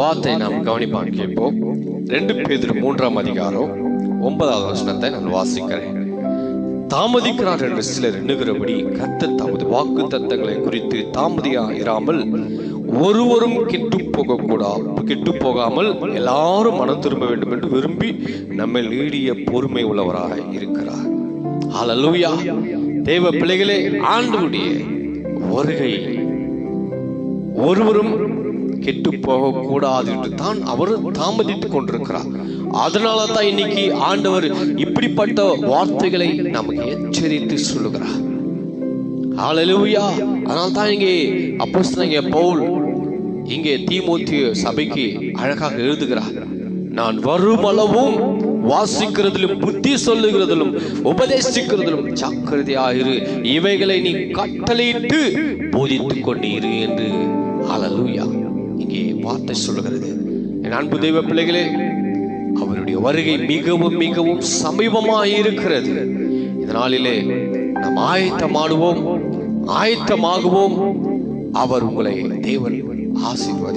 வார்த்தை நாம் கவனிப்பான் கேட்போம். 2 பேதுரு 3ஆம் அதிகாரம் 9வது வசனத்தை நான் வாசிக்கிறேன். தாமதிக்கிறார் என்று சிலர் எண்ணுகிறபடி கர்த்தர் தமது வாக்கு தத்தங்களை குறித்து தாமதியா இராமல் ஒருவரும் கெட்டு போகாமல் எல்லாரும் மனம் திரும்ப வேண்டும் என்று விரும்பி நம்ம நீடிய பொறுமை உள்ளவராக இருக்கிறார். ஹல்லேலூயா. தேவ பிள்ளைகளே, ஆண்டவருடைய வருகை ஒருவரும் கெட்டு போக கூடாது என்று தான் அவர் தாமதித்துக் கொண்டிருக்கிறார். அதனால தான் இன்னைக்கு ஆண்டவர் இப்படிப்பட்ட வார்த்தைகளை நமக்கு எச்சரித்து சொல்லுகிறார். ஹல்லேலூயா. அதனால தான் இங்கே அப்போஸ்தலனாகிய பவுல் இங்கே தீமோத்தேயு சபைக்கு அழகாக எழுதுகிறார். நான் வருமளவும் வாசிக்கிறதிலும் புத்தி சொல்லுகிறதிலும் உபதேசிக்கிறதிலும் ஜாக்கிரதையாயிரு, இவைகளை நீ கட்டளையிட்டு போதித்துக் கொண்டீரு என்று. ஹல்லேலூயா. இங்கே வார்த்தை சொல்லுகிறது. என் அன்பு தெய்வ பிள்ளைகளே, அவருடைய வருகை மிகவும் மிகவும் சமீபமாக இருக்கிறது. இதனாலே நாம் ஆயத்தமாகுவோம். அவர் உங்களை தேவன் ஆசீர்வதி.